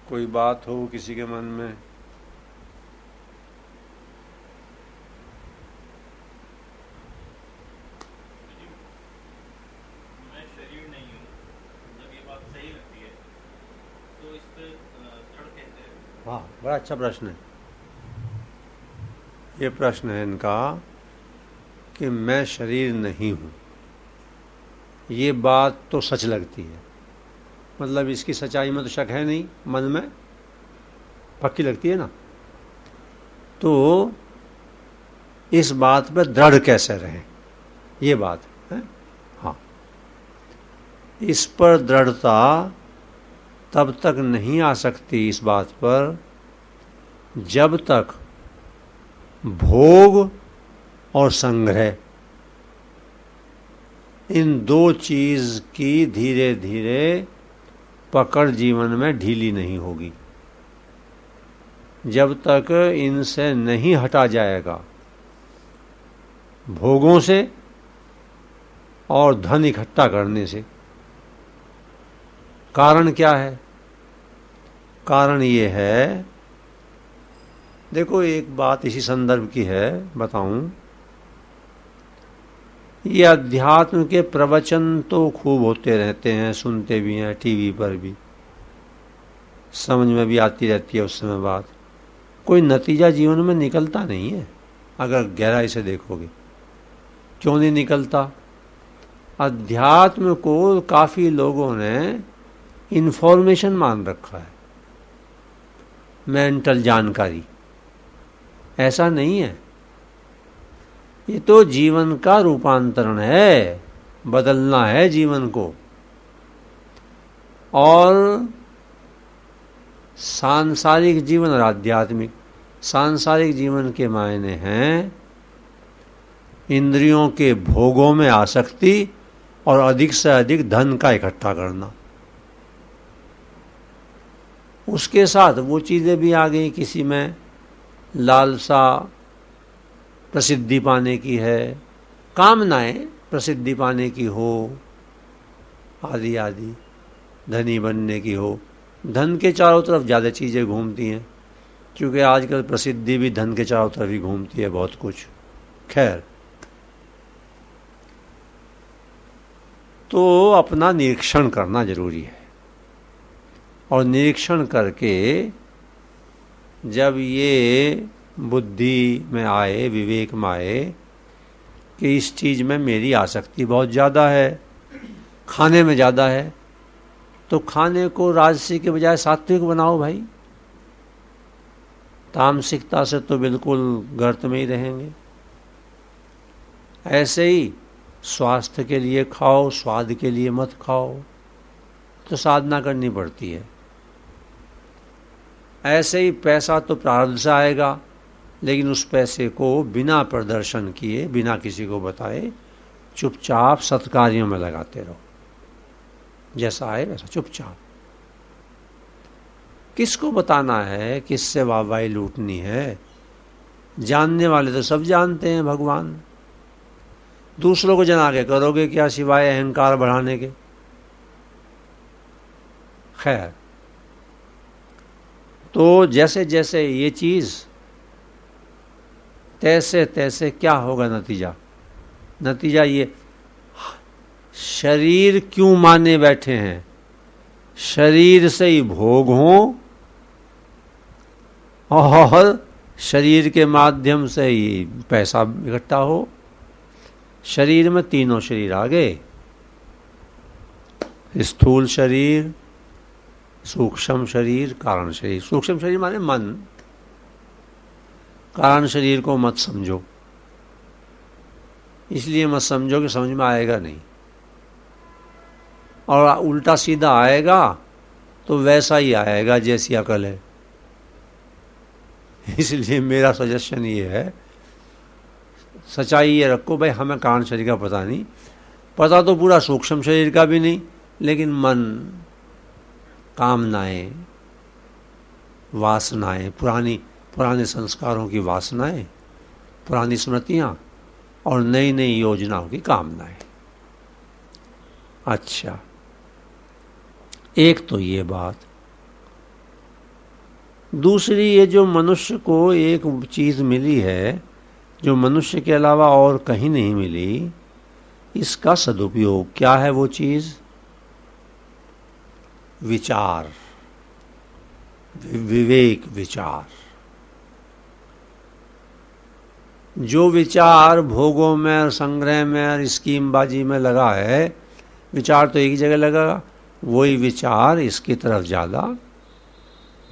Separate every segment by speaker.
Speaker 1: कोई बात हो किसी के मन में?
Speaker 2: मैं शरीर नहीं हूँ, जब ये बात सही लगती है तो इस पे दृढ़ कहते हैं।
Speaker 1: हाँ, बड़ा अच्छा प्रश्न है। ये प्रश्न है इनका कि मैं शरीर नहीं हूँ, ये बात तो सच लगती है, मतलब इसकी सच्चाई में तो शक है नहीं, मन में पक्की लगती है ना। तो इस बात पर दृढ़ कैसे रहें, ये बात है। हाँ, इस पर दृढ़ता तब तक नहीं आ सकती इस बात पर जब तक भोग और संग्रह, इन दो चीज की धीरे धीरे पकड़ जीवन में ढीली नहीं होगी। जब तक इनसे नहीं हटा जाएगा, भोगों से और धन इकट्ठा करने से। कारण क्या है? कारण ये है, देखो एक बात इसी संदर्भ की है, बताऊं। ये अध्यात्म के प्रवचन तो खूब होते रहते हैं, सुनते भी हैं, टीवी पर भी, समझ में भी आती रहती है उस समय बात। कोई नतीजा जीवन में निकलता नहीं है अगर गहराई से देखोगे। क्यों नहीं निकलता? अध्यात्म को काफी लोगों ने इंफॉर्मेशन मान रखा है, मेंटल जानकारी। ऐसा नहीं है, ये तो जीवन का रूपांतरण है, बदलना है जीवन को। और सांसारिक जीवन और आध्यात्मिक, सांसारिक जीवन के मायने हैं इंद्रियों के भोगों में आसक्ति और अधिक से अधिक धन का इकट्ठा करना। उसके साथ वो चीजें भी आ गई, किसी में लालसा प्रसिद्धि पाने की है, कामनाएं प्रसिद्धि पाने की हो, आदि आदि, धनी बनने की हो। धन के चारों तरफ ज़्यादा चीज़ें घूमती हैं, क्योंकि आजकल प्रसिद्धि भी धन के चारों तरफ ही घूमती है बहुत कुछ। खैर, तो अपना निरीक्षण करना जरूरी है, और निरीक्षण करके जब ये बुद्धि में आए, विवेक में आए कि इस चीज में मेरी आसक्ति बहुत ज़्यादा है, खाने में ज़्यादा है, तो खाने को राजसी के बजाय सात्विक बनाओ भाई। तामसिकता से तो बिल्कुल गर्त में ही रहेंगे। ऐसे ही स्वास्थ्य के लिए खाओ, स्वाद के लिए मत खाओ, तो साधना करनी पड़ती है। ऐसे ही पैसा तो प्रारब्ध से आएगा, लेकिन उस पैसे को बिना प्रदर्शन किए, बिना किसी को बताए, चुपचाप सत्कार्यों में लगाते रहो। जैसा आए वैसा चुपचाप। किसको बताना है, किससे वाहवाही लूटनी है? जानने वाले तो सब जानते हैं भगवान। दूसरों को जना के करोगे क्या, सिवाय अहंकार बढ़ाने के? खैर, तो जैसे जैसे ये चीज, तैसे तैसे क्या होगा नतीजा? नतीजा ये, शरीर क्यों माने बैठे हैं? शरीर से ही भोग हों और शरीर के माध्यम से ही पैसा इकट्ठा हो। शरीर में तीनों शरीर आ गए, स्थूल शरीर, सूक्ष्म शरीर, कारण शरीर। सूक्ष्म शरीर माने मन, कारण शरीर को मत समझो। इसलिए मत समझो कि समझ में आएगा नहीं, और उल्टा सीधा आएगा तो वैसा ही आएगा जैसी अकल है। इसलिए मेरा सजेशन ये है, सच्चाई ये रखो भाई, हमें कारण शरीर का पता नहीं, पता तो पूरा सूक्ष्म शरीर का भी नहीं, लेकिन मन, कामनाएं, वासनाएं, पुराने संस्कारों की वासनाएं, पुरानी स्मृतियां और नई नई योजनाओं की कामनाएं। अच्छा, एक तो ये बात। दूसरी, ये जो मनुष्य को एक चीज़ मिली है जो मनुष्य के अलावा और कहीं नहीं मिली, इसका सदुपयोग क्या है? वो चीज़ विचार, विवेक, विचार। जो विचार भोगों में और संग्रह में और स्कीमबाजी में लगा है, विचार तो एक ही जगह लगा, वही विचार इसकी तरफ ज़्यादा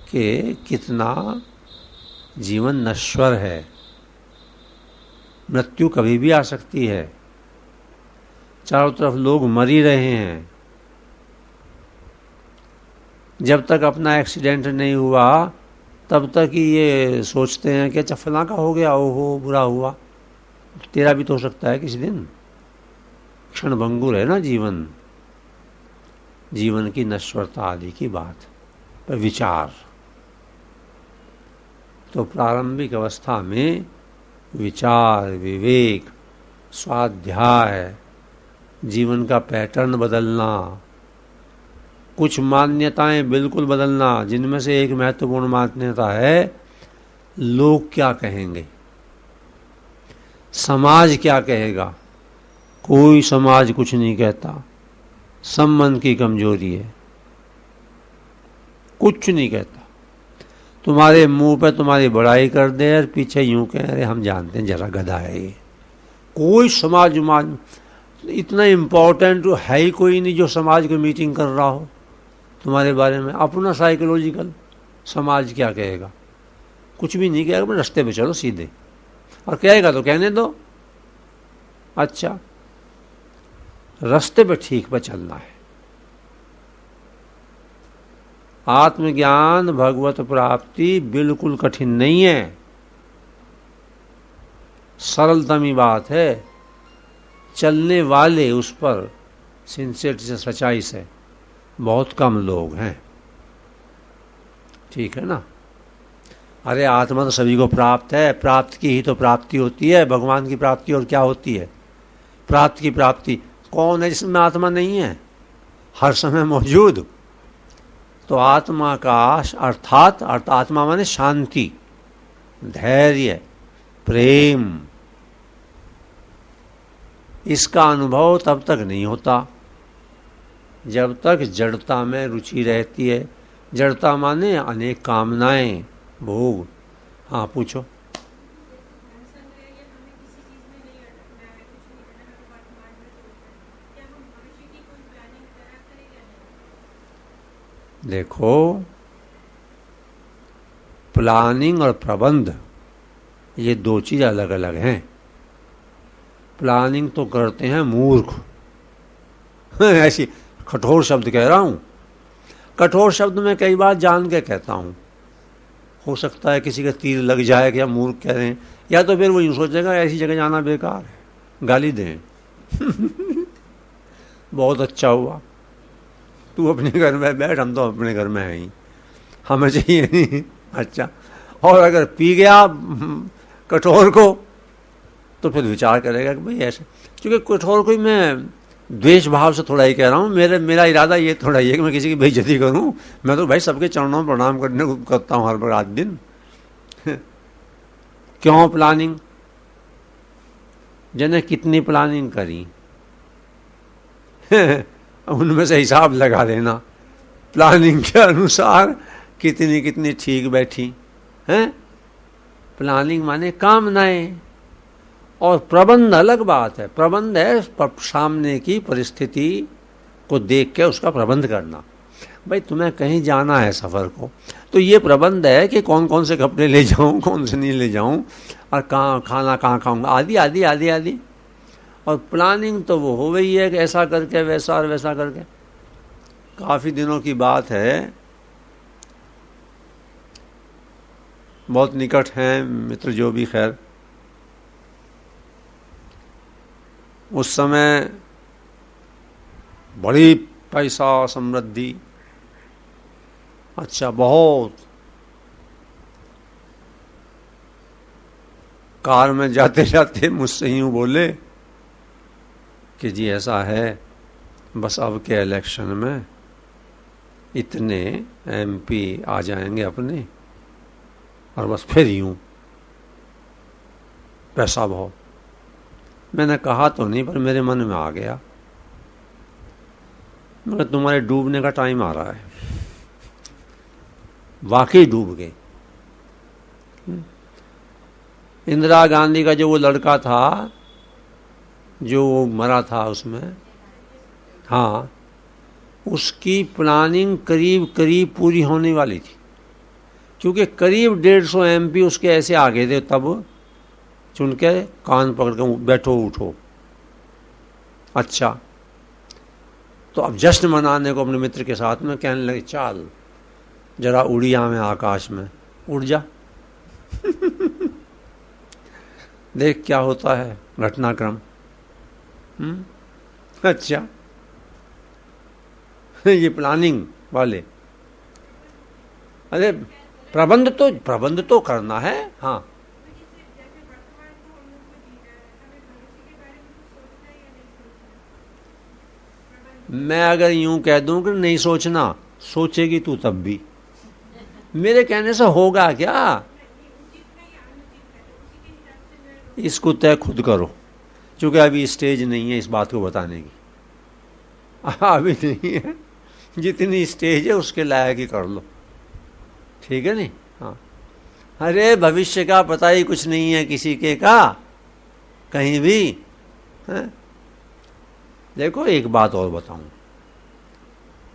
Speaker 1: कि कितना जीवन नश्वर है, मृत्यु कभी भी आ सकती है, चारों तरफ लोग मर ही रहे हैं। जब तक अपना एक्सीडेंट नहीं हुआ तब तक ही ये सोचते हैं कि अच्छा फलां का हो गया, ओहो बुरा हुआ, तेरा भी तो हो सकता है किसी दिन। क्षणभंगुर है ना जीवन, जीवन की नश्वरता आदि की बात पर विचार। तो प्रारंभिक अवस्था में विचार, विवेक, स्वाध्याय, जीवन का पैटर्न बदलना, कुछ मान्यताएं बिल्कुल बदलना, जिनमें से एक महत्वपूर्ण मान्यता है लोग क्या कहेंगे, समाज क्या कहेगा। कोई समाज कुछ नहीं कहता, सब मन की कमजोरी है, कुछ नहीं कहता। तुम्हारे मुंह पे तुम्हारी बड़ाई कर दे और पीछे यूं कह रहे हम जानते हैं जरा गधा है ये। कोई समाज इतना इम्पोर्टेंट है ही कोई नहीं जो समाज की मीटिंग कर रहा हो तुम्हारे बारे में। अपना साइकोलॉजिकल समाज क्या कहेगा, कुछ भी नहीं कहेगा, रास्ते पे चलो सीधे, और कहेगा तो कहने दो। अच्छा, रास्ते पे ठीक पे चलना है। आत्मज्ञान, भगवत प्राप्ति बिल्कुल कठिन नहीं है, सरलतम ही बात है। चलने वाले उस पर सिंसियरिटी से, सच्चाई से बहुत कम लोग हैं, ठीक है ना। अरे आत्मा तो सभी को प्राप्त है, प्राप्त की ही तो प्राप्ति होती है, भगवान की प्राप्ति और क्या होती है। प्राप्त की प्राप्ति कौन है जिसमें आत्मा नहीं है, हर समय मौजूद। तो आत्मा का अर्थात आत्मा माने शांति, धैर्य, प्रेम, इसका अनुभव तब तक नहीं होता जब तक जड़ता में रुचि रहती है। जड़ता माने अनेक कामनाएं, भोग। हाँ पूछो। देखो, प्लानिंग और प्रबंध ये दो चीज अलग अलग हैं। प्लानिंग तो करते हैं मूर्ख ऐसी कठोर शब्द कह रहा हूं। कठोर शब्द में कई बार जान के कहता हूं, हो सकता है किसी का तीर लग जाए कि हम मूर्ख कह रहे हैं, या तो फिर वो यूं सोचेगा ऐसी जगह जाना बेकार है, गाली दें बहुत अच्छा हुआ, तू अपने घर में बैठ, हम तो अपने घर में हैं ही, हमें चाहिए नहीं। अच्छा, और अगर पी गया कठोर को तो फिर विचार करेगा कि भाई ऐसे, क्योंकि कठोर को मैं द्वेष भाव से थोड़ा ही कह रहा हूँ, मेरा इरादा ये थोड़ा ही है कि मैं किसी की बेइज्जती करूँ। मैं तो भाई सबके चरणों में प्रणाम करने को करता हूँ हर रात दिन क्यों प्लानिंग, जने कितनी प्लानिंग करी उनमें से हिसाब लगा लेना, प्लानिंग के अनुसार कितनी कितनी ठीक बैठी हैं। प्लानिंग माने कामनाएं, और प्रबंध अलग बात है। प्रबंध है सामने की परिस्थिति को देख के उसका प्रबंध करना। भाई तुम्हें कहीं जाना है सफ़र को, तो ये प्रबंध है कि कौन कौन से कपड़े ले जाऊं, कौन से नहीं ले जाऊं, और कहाँ खाना कहाँ खाऊंगा, आदि आदि आदि आदि। और प्लानिंग तो वो हो गई है कि ऐसा करके वैसा और वैसा करके। काफ़ी दिनों की बात है, बहुत निकट हैं मित्र जो भी, खैर उस समय बड़ी पैसा समृद्धि, अच्छा बहुत, कार में जाते जाते मुझसे यूं बोले कि जी ऐसा है, बस अब के इलेक्शन में इतने एमपी आ जाएंगे अपने, और बस फिर यूं पैसा भाव। मैंने कहा तो नहीं, पर मेरे मन में आ गया, मगर तुम्हारे डूबने का टाइम आ रहा है। वाकई डूब गए। इंदिरा गांधी का जो वो लड़का था जो मरा था उसमें, हाँ, उसकी प्लानिंग करीब करीब पूरी होने वाली थी, क्योंकि करीब 150 MP उसके ऐसे आ गए थे तब चुन के कान पकड़ के बैठो उठो। अच्छा, तो अब जश्न मनाने को अपने मित्र के साथ में कहने लगे, चाल जरा उड़िया में आकाश में उड़ जा देख क्या होता है घटनाक्रम। अच्छा, ये प्लानिंग वाले, अरे प्रबंध तो करना है। हाँ, मैं अगर यूं कह दूं कि नहीं सोचना, सोचेगी तू तब भी। मेरे कहने से होगा क्या? इसको तय खुद करो, क्योंकि अभी स्टेज नहीं है इस बात को बताने की। अभी नहीं है, जितनी स्टेज है उसके लायक ही कर लो, ठीक है नहीं? हाँ, अरे भविष्य का पता ही कुछ नहीं है किसी के का कहीं भी है? देखो, एक बात और बताऊं,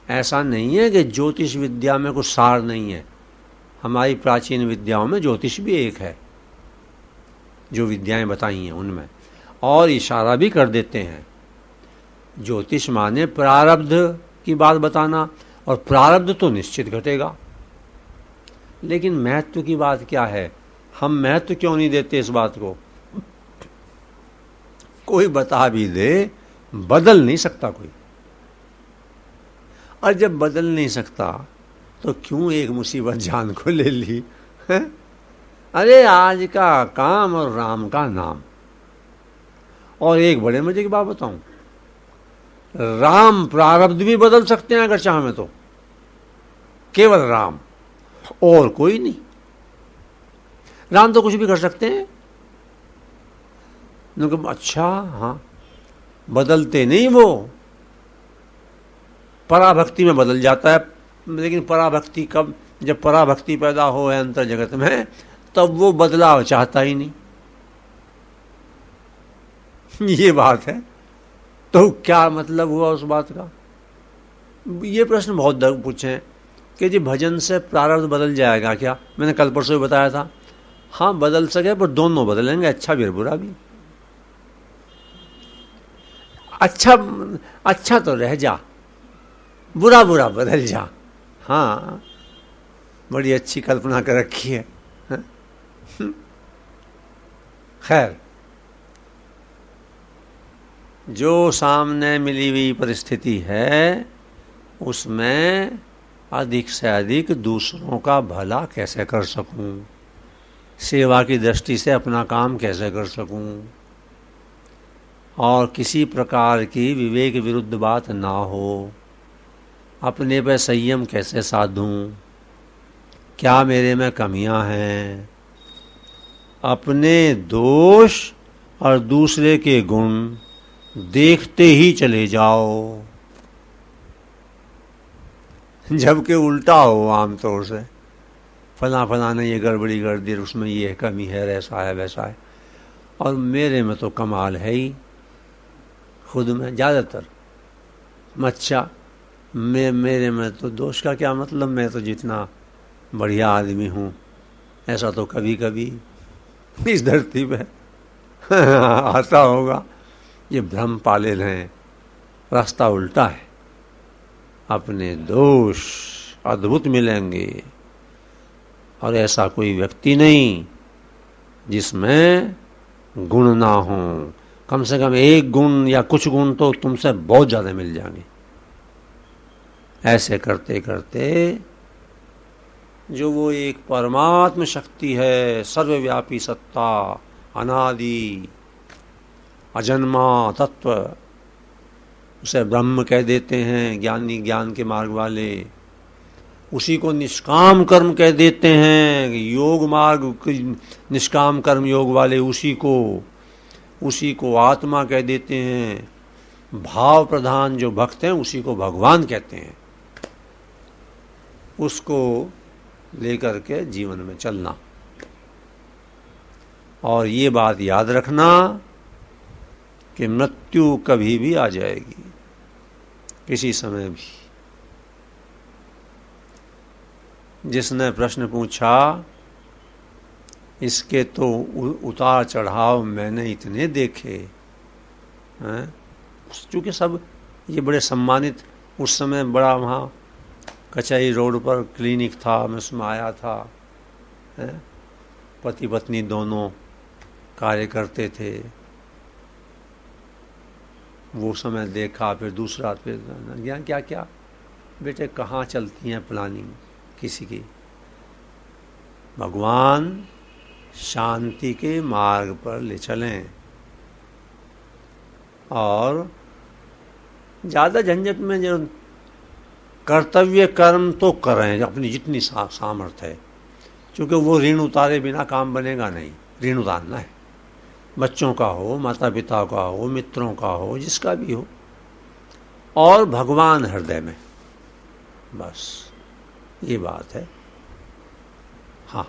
Speaker 1: ऐसा नहीं है कि ज्योतिष विद्या में कुछ सार नहीं है। हमारी प्राचीन विद्याओं में ज्योतिष भी एक है, जो विद्याएं बताई हैं उनमें, और इशारा भी कर देते हैं। ज्योतिष माने प्रारब्ध की बात बताना, और प्रारब्ध तो निश्चित घटेगा। लेकिन महत्व की बात क्या है? हम महत्व क्यों नहीं देते इस बात को? कोई बता भी दे, बदल नहीं सकता कोई, और जब बदल नहीं सकता तो क्यों एक मुसीबत जान को ले ली है? अरे आज का काम और राम का नाम। और एक बड़े मजे की बात बताऊं, राम प्रारब्ध भी बदल सकते हैं अगर चाहें तो, केवल राम और कोई नहीं। राम तो कुछ भी कर सकते हैं। अच्छा, हाँ, बदलते नहीं, वो पराभक्ति में बदल जाता है। लेकिन पराभक्ति कब? जब पराभक्ति पैदा हो है अंतर जगत में, तब वो बदलाव चाहता ही नहीं। ये बात है। तो क्या मतलब हुआ उस बात का? ये प्रश्न बहुत पूछे हैं कि जी भजन से प्रारब्ध बदल जाएगा क्या? मैंने कल परसों भी बताया था, हाँ बदल सके, पर दोनों बदलेंगे, अच्छा भी और बुरा भी। अच्छा तो रह जा, बुरा बदल जा। हाँ, बड़ी अच्छी कल्पना कर रखी है। खैर, जो सामने मिली हुई परिस्थिति है उसमें अधिक से अधिक दूसरों का भला कैसे कर सकूं, सेवा की दृष्टि से अपना काम कैसे कर सकूं, और किसी प्रकार की विवेक विरुद्ध बात ना हो, अपने पे संयम कैसे साधूं, क्या मेरे में कमियां हैं, अपने दोष और दूसरे के गुण देखते ही चले जाओ। जबकि उल्टा हो आमतौर से, फला ने ये गड़बड़ी कर दी, उसमें ये कमी है, ऐसा है वैसा है, और मेरे में तो कमाल है ही खुद में ज़्यादातर। अच्छा, मेरे में तो दोष का क्या मतलब, मैं तो जितना बढ़िया आदमी हूँ ऐसा तो कभी कभी इस धरती पे आता होगा। ये भ्रम पाले रहें, रास्ता उल्टा है। अपने दोष अद्भुत मिलेंगे, और ऐसा कोई व्यक्ति नहीं जिसमें गुण ना हो। कम से कम एक गुण या कुछ गुण तो तुमसे बहुत ज़्यादा मिल जाएंगे। ऐसे करते करते जो वो एक परमात्म शक्ति है, सर्वव्यापी सत्ता, अनादि अजन्मा तत्व, उसे ब्रह्म कह देते हैं ज्ञानी, ज्ञान के मार्ग वाले, उसी को निष्काम कर्म कह देते हैं। योग मार्ग, निष्काम कर्म योग वाले उसी को आत्मा कह देते हैं। भाव प्रधान जो भक्त हैं उसी को भगवान कहते हैं। उसको लेकर के जीवन में चलना, और ये बात याद रखना कि मृत्यु कभी भी आ जाएगी, किसी समय भी। जिसने प्रश्न पूछा, इसके तो उतार चढ़ाव मैंने इतने देखे हैं, चूँकि सब ये बड़े सम्मानित, उस समय बड़ा वहाँ कचहरी रोड पर क्लिनिक था, मैं उसमें आया था, पति पत्नी दोनों कार्य करते थे। वो समय देखा, फिर दूसरा, फिर ज्ञान क्या क्या। बेटे कहाँ चलती हैं प्लानिंग किसी की। भगवान शांति के मार्ग पर ले चलें और ज़्यादा झंझट में जो कर्तव्य कर्म तो करें अपनी जितनी सामर्थ्य है, क्योंकि वो ऋण उतारे बिना काम बनेगा नहीं। ऋण उतारना है, बच्चों का हो, माता पिता का हो, मित्रों का हो, जिसका भी हो, और भगवान हृदय में, बस ये बात है। हाँ,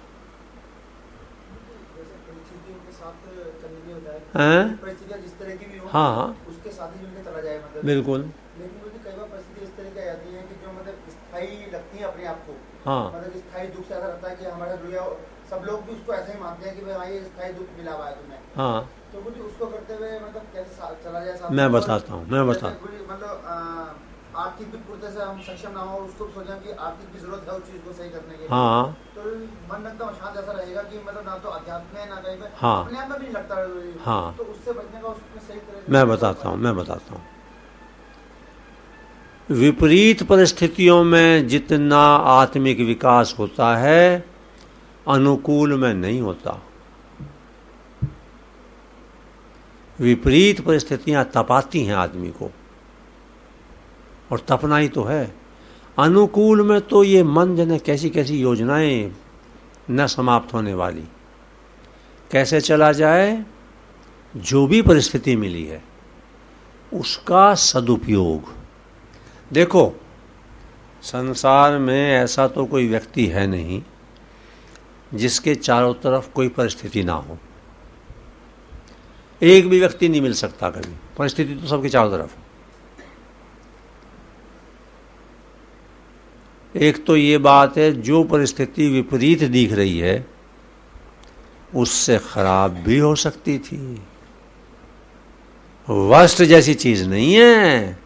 Speaker 3: परिस्थितियां जिस तरह की भी हो,
Speaker 1: हाँ,
Speaker 3: उसके साथ ही मिलकर चला जाए, मतलब
Speaker 1: बिल्कुल।
Speaker 3: लेकिन मुझे कई बार परिस्थिति इस तरह की आ जाती है कि जो मतलब स्थायी लगती है अपने आप को,
Speaker 1: हाँ,
Speaker 3: मतलब स्थायी दुख से ऐसा लगता है कि हमारा दुनिया, सब लोग भी उसको ऐसा ही मानते हैं कि भाई हाँ ये स्थायी दुख मिला हुआ है तुम्हें।
Speaker 1: हाँ,
Speaker 3: तो मुझे उसको करते हुए मतलब कैसे चला जाए साथ,
Speaker 1: मैं बताता हूँ।
Speaker 3: मतलब आर्थिक भी पूर्ति से हम सक्षम ना हो, उसको सोचा कि आर्थिक की जरूरत है उस चीज को सही करने के लिए।
Speaker 1: हाँ,
Speaker 3: तो मन एकदम अशांत ऐसा रहेगा कि मतलब ना तो अध्यात्म है ना कहीं पे,
Speaker 1: हाँ,
Speaker 3: अपने आप में भी नहीं लगता।
Speaker 1: हाँ,
Speaker 3: तो उससे बचने का उसमें सही तरह
Speaker 1: मैं बताता हूँ। विपरीत परिस्थितियों में जितना आत्मिक विकास होता है, अनुकूल में नहीं होता। विपरीत परिस्थितियां तपाती हैं आदमी को, और तपना ही तो है। अनुकूल में तो ये मन जने कैसी कैसी योजनाएं न समाप्त होने वाली। कैसे चला जाए? जो भी परिस्थिति मिली है उसका सदुपयोग। देखो, संसार में ऐसा तो कोई व्यक्ति है नहीं जिसके चारों तरफ कोई परिस्थिति ना हो। एक भी व्यक्ति नहीं मिल सकता कभी, परिस्थिति तो सबके चारों तरफ है। एक तो ये बात है, जो परिस्थिति विपरीत दिख रही है उससे खराब भी हो सकती थी। वर्स्ट जैसी चीज नहीं है,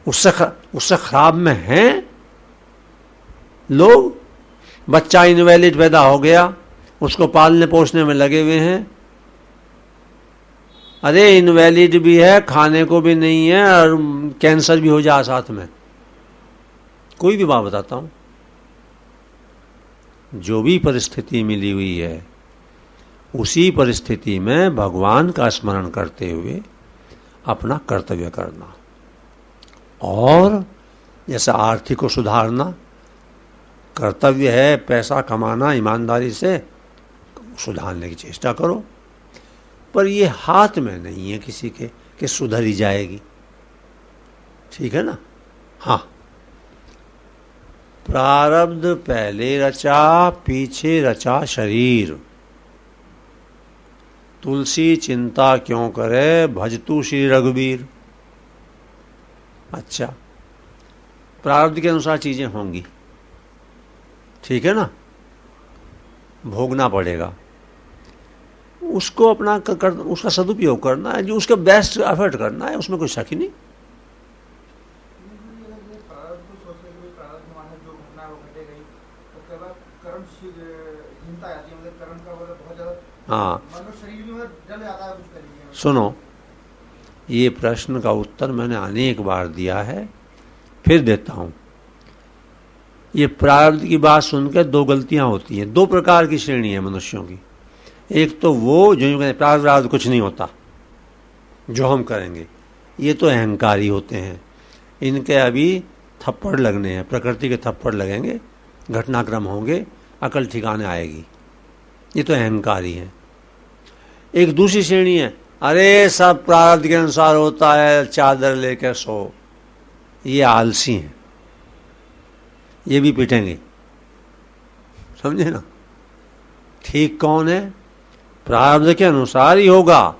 Speaker 1: उससे खराब में हैं लोग। बच्चा इनवैलिड पैदा हो गया, उसको पालने पोसने में लगे हुए हैं। अरे इनवैलिड भी है, खाने को भी नहीं है, और कैंसर भी हो जाए साथ में। कोई भी बात बताता हूं, जो भी परिस्थिति मिली हुई है उसी परिस्थिति में भगवान का स्मरण करते हुए अपना कर्तव्य करना, और जैसे आर्थिक को सुधारना कर्तव्य है, पैसा कमाना ईमानदारी से सुधारने की चेष्टा करो, पर ये हाथ में नहीं है किसी के कि सुधर ही जाएगी। ठीक है ना? हाँ, प्रारब्ध पहले रचा, पीछे रचा शरीर। तुलसी चिंता क्यों करे, भजतु श्री रघुबीर। अच्छा, प्रारब्ध के अनुसार चीजें होंगी, ठीक है ना? भोगना पड़ेगा, उसको अपना उसका सदुपयोग करना है, जो उसके बेस्ट एफर्ट करना है, उसमें कोई शक ही नहीं। हाँ, सुनो, ये प्रश्न का उत्तर मैंने अनेक बार दिया है, फिर देता हूं। ये प्रारब्ध की बात सुनकर दो गलतियां होती हैं। दो प्रकार की श्रेणी है मनुष्यों की। एक तो वो जो कहते हैं प्रारब्ध कुछ नहीं होता, जो हम करेंगे, ये तो अहंकारी होते हैं। इनके अभी थप्पड़ लगने हैं, प्रकृति के थप्पड़ लगेंगे, घटनाक्रम होंगे, अकल ठिकाने आएगी। ये तो अहंकारी है। एक दूसरी श्रेणी है, अरे सब प्रारब्ध के अनुसार होता है, चादर लेकर सो। ये आलसी हैं, ये भी पिटेंगे, समझे ना। ठीक कौन है? प्रारब्ध के अनुसार ही होगा,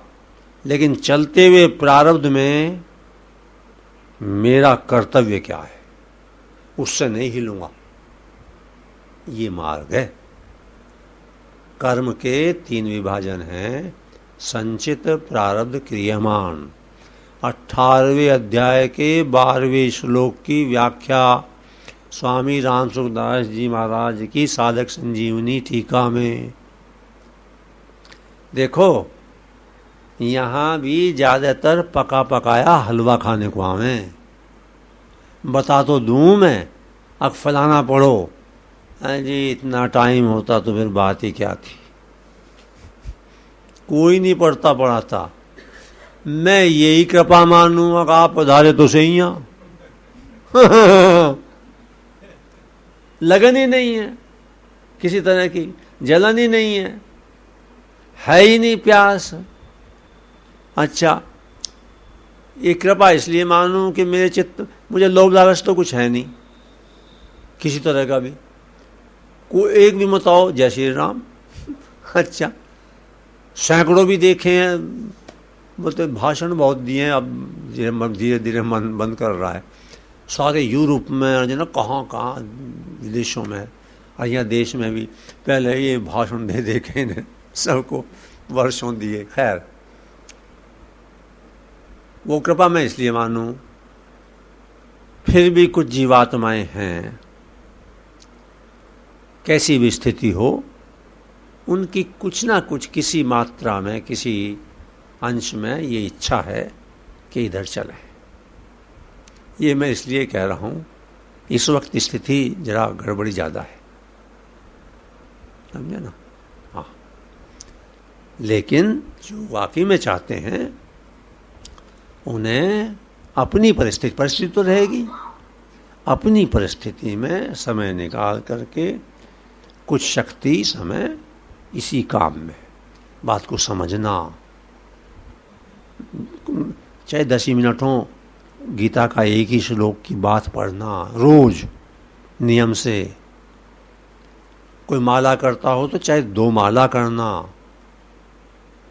Speaker 1: लेकिन चलते हुए प्रारब्ध में मेरा कर्तव्य क्या है, उससे नहीं हिलूंगा। ये मार्ग है। कर्म के 3 विभाजन हैं, संचित, प्रारब्ध, क्रियमाण। 18वें अध्याय के 12वें श्लोक की व्याख्या स्वामी राम सुखदास जी महाराज की साधक संजीवनी टीका में देखो। यहाँ भी ज़्यादातर पका पकाया हलवा खाने को आवे। बता तो दूँ मैं, अब फलाना पढ़ो, जी इतना टाइम होता तो फिर बात ही क्या थी। कोई नहीं पढ़ता पढ़ाता। मैं यही कृपा मानूंगा कि आप पधारे तो सही यहाँ। लगन ही नहीं है, किसी तरह की जलन ही नहीं है ही नहीं प्यास। अच्छा, ये कृपा इसलिए मानूं कि मेरे चित्त, मुझे लोभ लालच तो कुछ है नहीं किसी तरह का भी। कोई एक भी मत आओ, जय श्री राम। अच्छा, सैकड़ों भी देखे हैं, बोलते भाषण बहुत दिए हैं, अब धीरे धीरे मन बंद कर रहा है। सारे यूरोप में, जो ना कहाँ विदेशों में, और यहाँ देश में भी पहले ये भाषण दे देखे इन्हें सबको वर्षों दिए। खैर, वो कृपा मैं इसलिए मानूं, फिर भी कुछ जीवात्माएं हैं, कैसी भी स्थिति हो, उनकी कुछ ना कुछ किसी मात्रा में, किसी अंश में ये इच्छा है कि इधर चले। ये मैं इसलिए कह रहा हूं, इस वक्त स्थिति जरा गड़बड़ी ज़्यादा है, समझे ना। हाँ, लेकिन जो वाकई में चाहते हैं उन्हें अपनी परिस्थिति तो रहेगी, अपनी परिस्थिति में समय निकाल करके कुछ शक्ति, समय इसी काम में, बात को समझना। चाहे 10 ही मिनट हो, गीता का एक ही श्लोक की बात पढ़ना रोज नियम से। कोई माला करता हो तो चाहे 2 माला करना,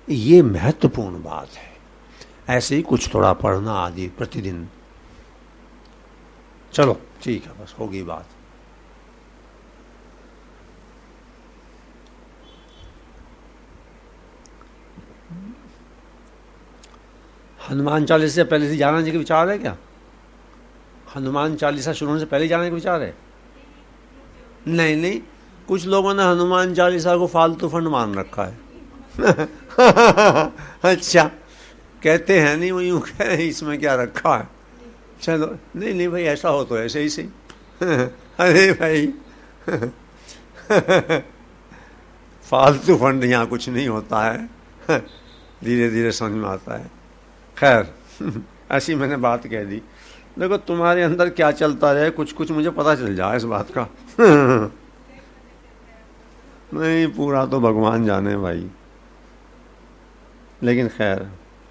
Speaker 1: ये महत्वपूर्ण बात है। ऐसे ही कुछ थोड़ा पढ़ना आदि प्रतिदिन। चलो ठीक है, बस होगी बात। हनुमान चालीसा से पहले से जाने के विचार है क्या? हनुमान चालीसा शुरू होने से पहले जाने का विचार है? नहीं, कुछ लोगों ने हनुमान चालीसा को फालतू फंड मान रखा है। अच्छा, कहते हैं नहीं, वो यूँ कह रहे हैं इसमें क्या रखा है। चलो, नहीं भाई, ऐसा हो तो ऐसे ही सही। अरे भाई, फालतू फंड यहाँ कुछ नहीं होता है, धीरे धीरे समझ में आता है। खैर, ऐसी मैंने बात कह दी। देखो, तुम्हारे अंदर क्या चलता रहे, कुछ कुछ मुझे पता चल जाए इस बात का। नहीं, पूरा तो भगवान जाने भाई, लेकिन खैर